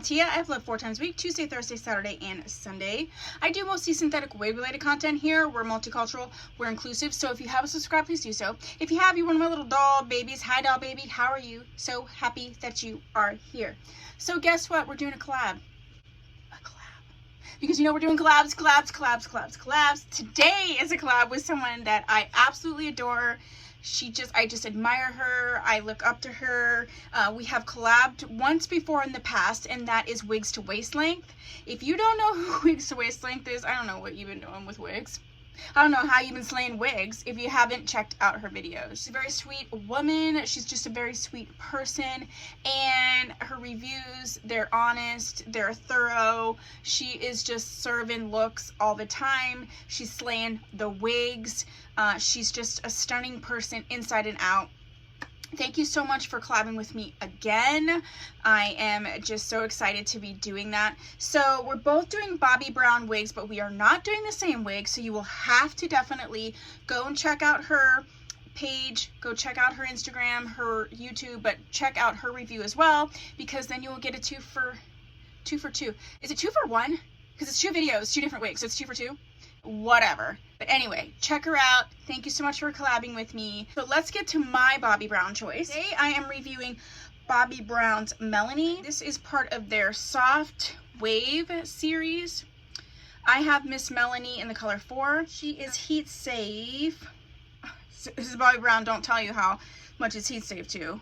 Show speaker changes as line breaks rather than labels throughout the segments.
Tia. I upload 4 times a week, Tuesday, Thursday, Saturday, and Sunday. I do mostly synthetic wig related content here. We're multicultural, we're inclusive, so if you haven't subscribed, please do so. If you have, you're one of my little doll babies. Hi doll baby, how are you? So happy that you are here. So guess what? We're doing a collab. Because you know we're doing collabs. Today is a collab with someone that I absolutely adore. I just admire her. I look up to her. We have collabed once before in the past, and that is Wigs to Waist Length. If you don't know who Wigs to Waist Length is, I don't know what you've been doing with wigs. I don't know how you've been slaying wigs if you haven't checked out her videos. She's a very sweet woman. She's just a very sweet person, and her reviews, they're honest, they're thorough. She is just serving looks all the time. She's slaying the wigs. She's just a stunning person inside and out. Thank you so much for collabing with me again. I am just so excited to be doing that. So we're both doing Bobbi Brown wigs, but we are not doing the same wig. So you will have to definitely go and check out her page, go check out her Instagram, her YouTube, but check out her review as well, because then you will get a 2 for 2. Is it 2 for 1? Because it's 2 videos, 2 different wigs, so it's 2 for 2. Whatever. But anyway, check her out. Thank you so much for collabing with me. So let's get to my Bobbi Brown choice. Today I am reviewing Bobbi Brown's Meloni. This is part of their Soft Wave series. I have Miss Meloni in the color 4. She is heat safe. This is Bobbi Brown. Don't tell you how much it's heat safe too.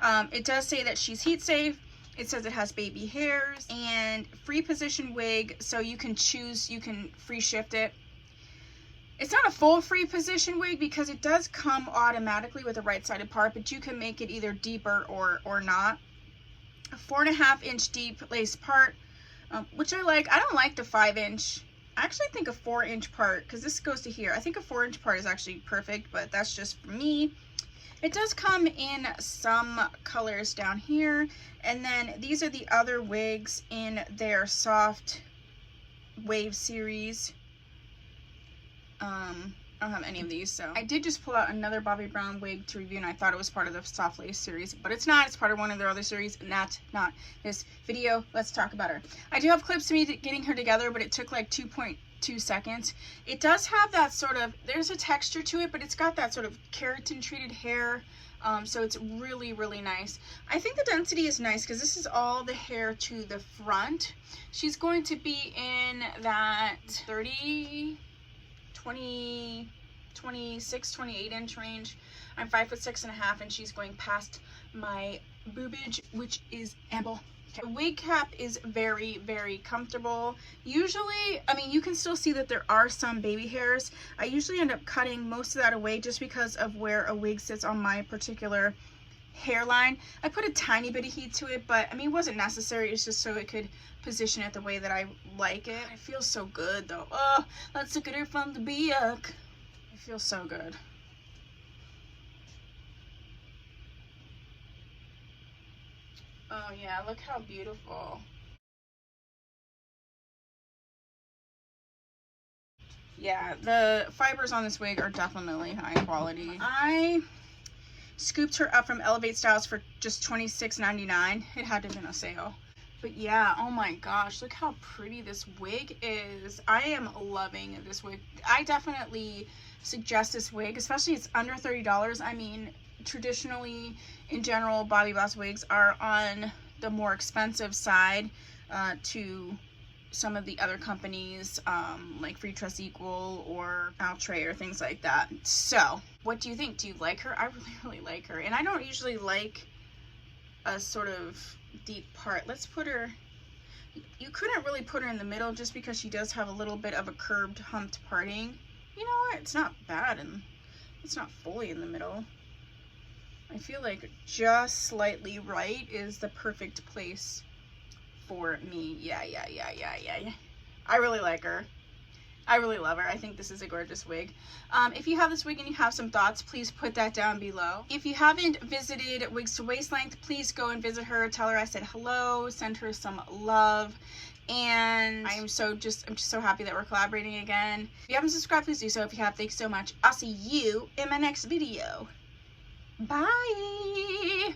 It does say that she's heat safe. It says it has baby hairs and free position wig, so you can choose, you can free shift it. It's not a full free position wig because it does come automatically with a right-sided part, but you can make it either deeper or not. A 4.5-inch deep lace part, which I like. I don't like the 5-inch. I actually think a 4-inch part, because this goes to here. I think a 4-inch part is actually perfect, but that's just for me. It does come in some colors down here, and then these are the other wigs in their Soft Wave series. I don't have any of these, so I did just pull out another Bobbi Brown wig to review, and I thought it was part of the Soft Lace series, but it's not. It's part of one of their other series, and that's not this video. Let's talk about her. I do have clips of me getting her together, but it took like 2.2 seconds. It does have that sort of, there's a texture to it, but it's got that sort of keratin treated hair, so it's really, really nice. I think the density is nice because this is all the hair to the front. She's going to be in that 30, 20, 26, 28 inch range. I'm 5'6.5", and she's going past my boobage, which is ample. The wig cap is very, very comfortable. Usually, I mean, you can still see that there are some baby hairs. I usually end up cutting most of that away just because of where a wig sits on my particular hairline. I put a tiny bit of heat to it, but I mean, it wasn't necessary. It's just so it could position it the way that I like it. It feels so good though. Oh, let's look at her from the back. It feels so good. Oh yeah, look how beautiful. Yeah, the fibers on this wig are definitely high quality. I scooped her up from Elevate Styles for just $26.99. It had to have been a sale. But yeah, oh my gosh, look how pretty this wig is. I am loving this wig. I definitely suggest this wig, especially it's under $30. I mean, traditionally, in general, Bobbi Brown wigs are on the more expensive side to some of the other companies, like Free Trust Equal or Outre or things like that. So, what do you think? Do you like her? I really, really like her. And I don't usually like a sort of deep part. Let's put her, you couldn't really put her in the middle just because she does have a little bit of a curved, humped parting. You know what? It's not bad, and it's not fully in the middle. I feel like just slightly right is the perfect place for me. Yeah. I really like her. I really love her. I think this is a gorgeous wig. If you have this wig and you have some thoughts, please put that down below. If you haven't visited Wigs to Waist Length, please go and visit her. Tell her I said hello. Send her some love. And I'm just so happy that we're collaborating again. If you haven't subscribed, please do so. If you have, thanks so much. I'll see you in my next video. Bye.